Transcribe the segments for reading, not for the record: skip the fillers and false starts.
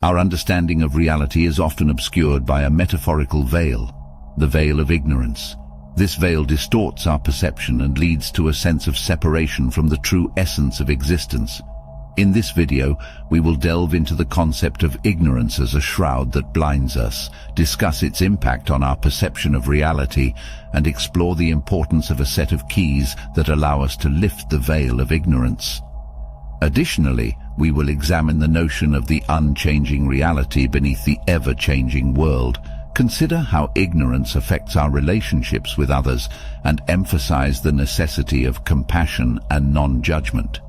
Our understanding of reality is often obscured by a metaphorical veil, the veil of ignorance. This veil distorts our perception and leads to a sense of separation from the true essence of existence. In this video, we will delve into the concept of ignorance as a shroud that blinds us, discuss its impact on our perception of reality, and explore the importance of a set of keys that allow us to lift the veil of ignorance. Additionally, we will examine the notion of the unchanging reality beneath the ever-changing world, consider how ignorance affects our relationships with others, and emphasize the necessity of compassion and non-judgment.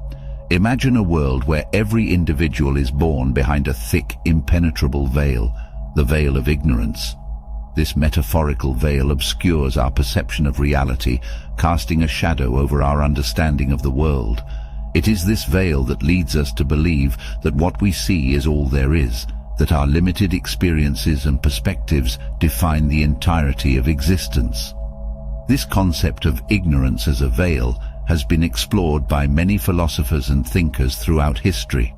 Imagine a world where every individual is born behind a thick, impenetrable veil, the veil of ignorance. This metaphorical veil obscures our perception of reality, casting a shadow over our understanding of the world. It is this veil that leads us to believe that what we see is all there is, that our limited experiences and perspectives define the entirety of existence. This concept of ignorance as a veil has been explored by many philosophers and thinkers throughout history.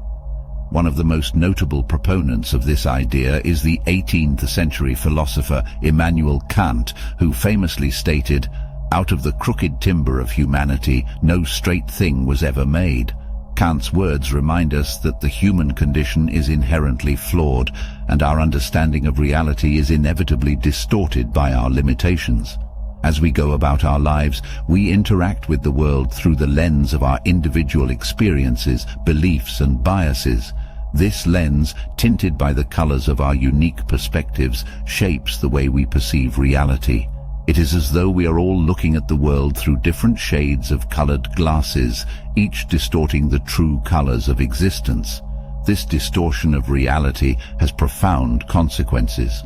One of the most notable proponents of this idea is the 18th century philosopher Immanuel Kant, who famously stated, "Out of the crooked timber of humanity, no straight thing was ever made." Kant's words remind us that the human condition is inherently flawed, and our understanding of reality is inevitably distorted by our limitations. As we go about our lives, we interact with the world through the lens of our individual experiences, beliefs, and biases. This lens, tinted by the colors of our unique perspectives, shapes the way we perceive reality. It is as though we are all looking at the world through different shades of colored glasses, each distorting the true colors of existence. This distortion of reality has profound consequences.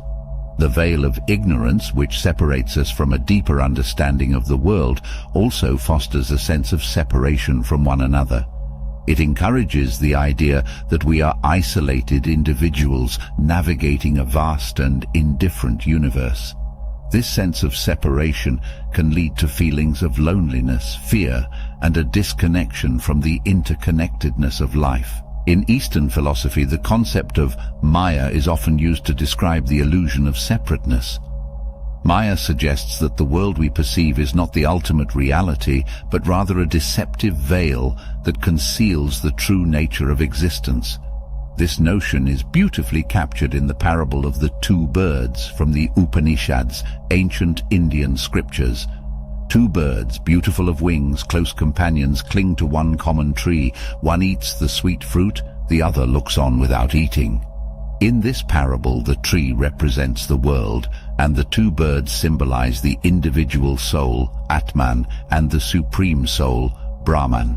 The veil of ignorance, which separates us from a deeper understanding of the world, also fosters a sense of separation from one another. It encourages the idea that we are isolated individuals navigating a vast and indifferent universe. This sense of separation can lead to feelings of loneliness, fear, and a disconnection from the interconnectedness of life. In Eastern philosophy, the concept of Maya is often used to describe the illusion of separateness. Maya suggests that the world we perceive is not the ultimate reality, but rather a deceptive veil that conceals the true nature of existence. This notion is beautifully captured in the parable of the two birds from the Upanishads, ancient Indian scriptures. Two birds, beautiful of wings, close companions, cling to one common tree. One eats the sweet fruit, the other looks on without eating. In this parable, the tree represents the world, and the two birds symbolize the individual soul, Atman, and the supreme soul, Brahman.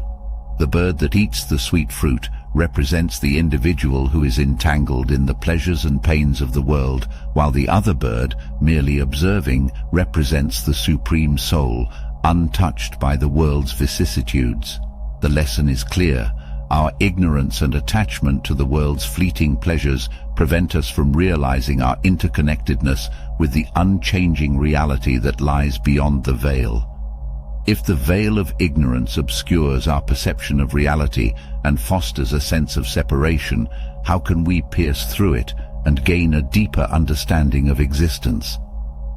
The bird that eats the sweet fruit represents the individual who is entangled in the pleasures and pains of the world, while the other bird, merely observing, represents the supreme soul, untouched by the world's vicissitudes. The lesson is clear. Our ignorance and attachment to the world's fleeting pleasures prevent us from realizing our interconnectedness with the unchanging reality that lies beyond the veil. If the veil of ignorance obscures our perception of reality and fosters a sense of separation, how can we pierce through it and gain a deeper understanding of existence?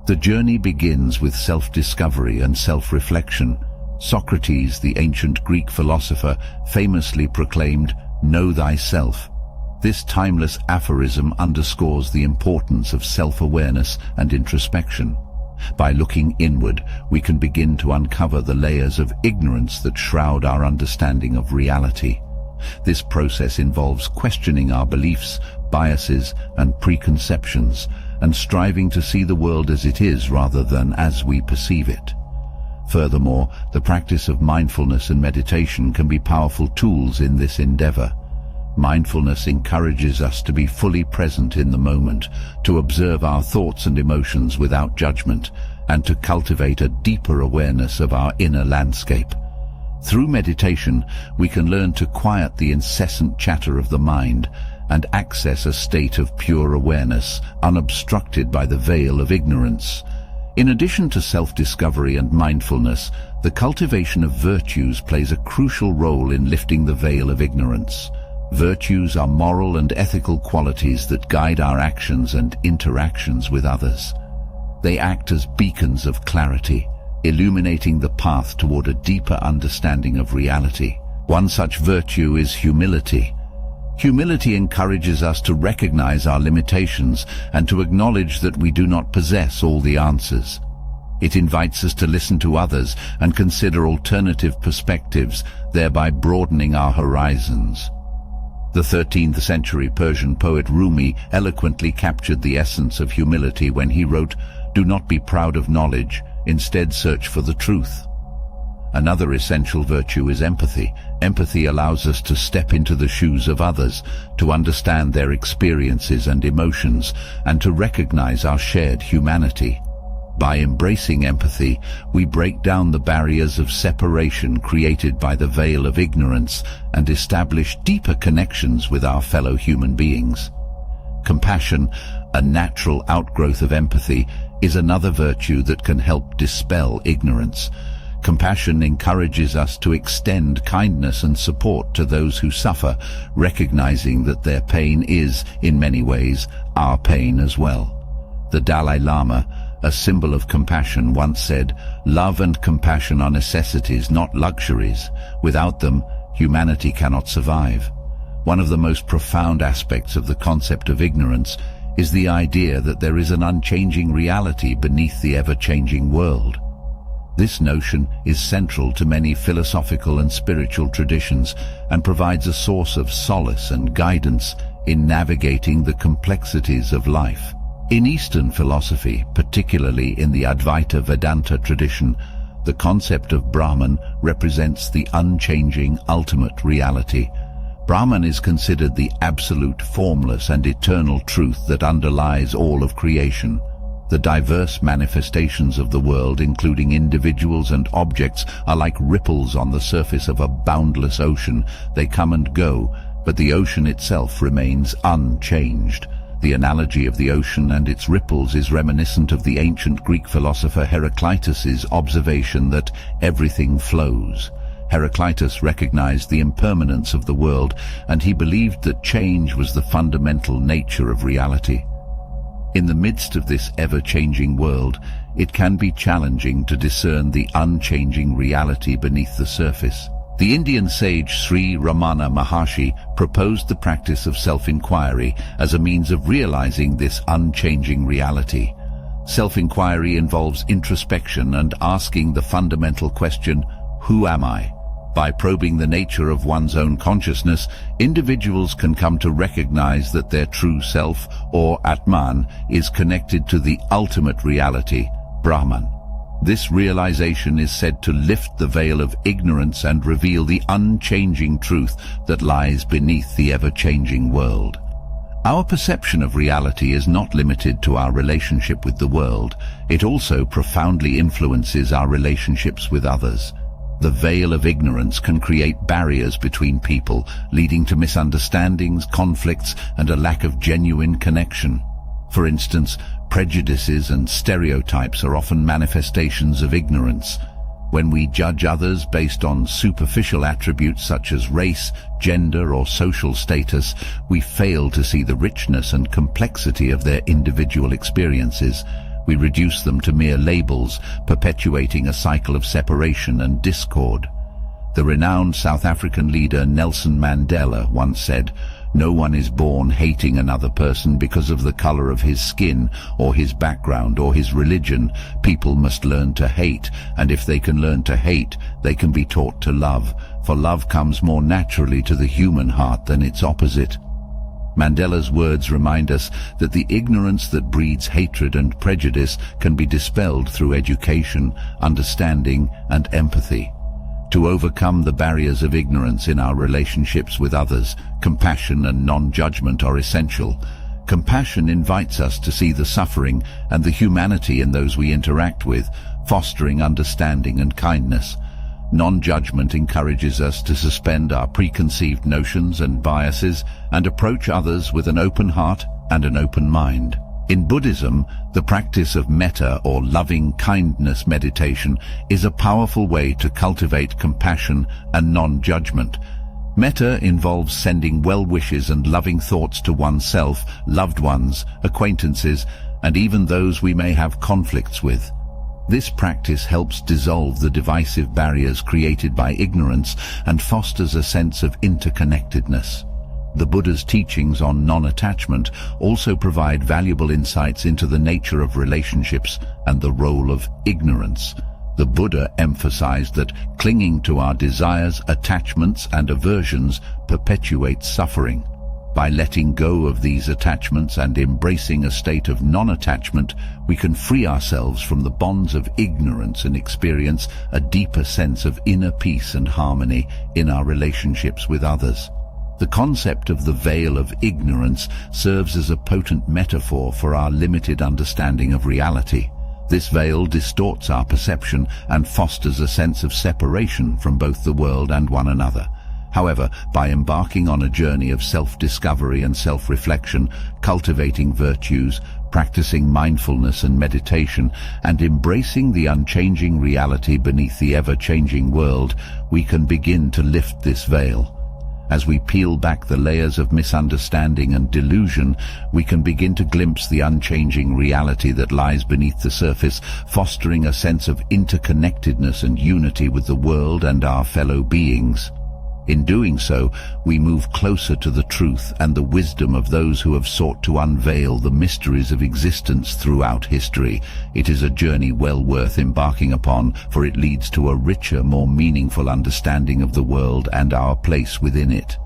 The journey begins with self-discovery and self-reflection. Socrates, the ancient Greek philosopher, famously proclaimed, "Know thyself." This timeless aphorism underscores the importance of self-awareness and introspection. By looking inward, we can begin to uncover the layers of ignorance that shroud our understanding of reality. This process involves questioning our beliefs, biases, and preconceptions, and striving to see the world as it is rather than as we perceive it. Furthermore, the practice of mindfulness and meditation can be powerful tools in this endeavor. Mindfulness encourages us to be fully present in the moment, to observe our thoughts and emotions without judgment, and to cultivate a deeper awareness of our inner landscape. Through meditation, we can learn to quiet the incessant chatter of the mind and access a state of pure awareness, unobstructed by the veil of ignorance. In addition to self-discovery and mindfulness, the cultivation of virtues plays a crucial role in lifting the veil of ignorance. Virtues are moral and ethical qualities that guide our actions and interactions with others. They act as beacons of clarity, illuminating the path toward a deeper understanding of reality. One such virtue is humility. Humility encourages us to recognize our limitations and to acknowledge that we do not possess all the answers. It invites us to listen to others and consider alternative perspectives, thereby broadening our horizons. The 13th century Persian poet Rumi eloquently captured the essence of humility when he wrote, "Do not be proud of knowledge, instead search for the truth." Another essential virtue is empathy. Empathy allows us to step into the shoes of others, to understand their experiences and emotions, and to recognize our shared humanity. By embracing empathy, we break down the barriers of separation created by the veil of ignorance and establish deeper connections with our fellow human beings. Compassion, a natural outgrowth of empathy, is another virtue that can help dispel ignorance. Compassion encourages us to extend kindness and support to those who suffer, recognizing that their pain is, in many ways, our pain as well. The Dalai Lama, a symbol of compassion, once said, "Love and compassion are necessities, not luxuries. Without them, humanity cannot survive." One of the most profound aspects of the concept of ignorance is the idea that there is an unchanging reality beneath the ever-changing world. This notion is central to many philosophical and spiritual traditions and provides a source of solace and guidance in navigating the complexities of life. In Eastern philosophy, particularly in the Advaita Vedanta tradition, the concept of Brahman represents the unchanging ultimate reality. Brahman is considered the absolute, formless and eternal truth that underlies all of creation. The diverse manifestations of the world, including individuals and objects, are like ripples on the surface of a boundless ocean. They come and go, but the ocean itself remains unchanged. The analogy of the ocean and its ripples is reminiscent of the ancient Greek philosopher Heraclitus's observation that everything flows. Heraclitus recognized the impermanence of the world, and he believed that change was the fundamental nature of reality. In the midst of this ever-changing world, it can be challenging to discern the unchanging reality beneath the surface. The Indian sage Sri Ramana Maharshi proposed the practice of self-inquiry as a means of realizing this unchanging reality. Self-inquiry involves introspection and asking the fundamental question, "Who am I?" By probing the nature of one's own consciousness, individuals can come to recognize that their true self, or Atman, is connected to the ultimate reality, Brahman. This realization is said to lift the veil of ignorance and reveal the unchanging truth that lies beneath the ever-changing world. Our perception of reality is not limited to our relationship with the world. It also profoundly influences our relationships with others. The veil of ignorance can create barriers between people, leading to misunderstandings, conflicts, and a lack of genuine connection. For instance, prejudices and stereotypes are often manifestations of ignorance. When we judge others based on superficial attributes such as race, gender, or social status, we fail to see the richness and complexity of their individual experiences. We reduce them to mere labels, perpetuating a cycle of separation and discord. The renowned South African leader Nelson Mandela once said, "No one is born hating another person because of the color of his skin, or his background, or his religion. People must learn to hate, and if they can learn to hate, they can be taught to love, for love comes more naturally to the human heart than its opposite." Mandela's words remind us that the ignorance that breeds hatred and prejudice can be dispelled through education, understanding, and empathy. To overcome the barriers of ignorance in our relationships with others, compassion and non-judgment are essential. Compassion invites us to see the suffering and the humanity in those we interact with, fostering understanding and kindness. Non-judgment encourages us to suspend our preconceived notions and biases and approach others with an open heart and an open mind. In Buddhism, the practice of metta or loving kindness meditation is a powerful way to cultivate compassion and non-judgment. Metta involves sending well wishes and loving thoughts to oneself, loved ones, acquaintances, and even those we may have conflicts with. This practice helps dissolve the divisive barriers created by ignorance and fosters a sense of interconnectedness. The Buddha's teachings on non-attachment also provide valuable insights into the nature of relationships and the role of ignorance. The Buddha emphasized that clinging to our desires, attachments, and aversions perpetuates suffering. By letting go of these attachments and embracing a state of non-attachment, we can free ourselves from the bonds of ignorance and experience a deeper sense of inner peace and harmony in our relationships with others. The concept of the veil of ignorance serves as a potent metaphor for our limited understanding of reality. This veil distorts our perception and fosters a sense of separation from both the world and one another. However, by embarking on a journey of self-discovery and self-reflection, cultivating virtues, practicing mindfulness and meditation, and embracing the unchanging reality beneath the ever-changing world, we can begin to lift this veil. As we peel back the layers of misunderstanding and delusion, we can begin to glimpse the unchanging reality that lies beneath the surface, fostering a sense of interconnectedness and unity with the world and our fellow beings. In doing so, we move closer to the truth and the wisdom of those who have sought to unveil the mysteries of existence throughout history. It is a journey well worth embarking upon, for it leads to a richer, more meaningful understanding of the world and our place within it.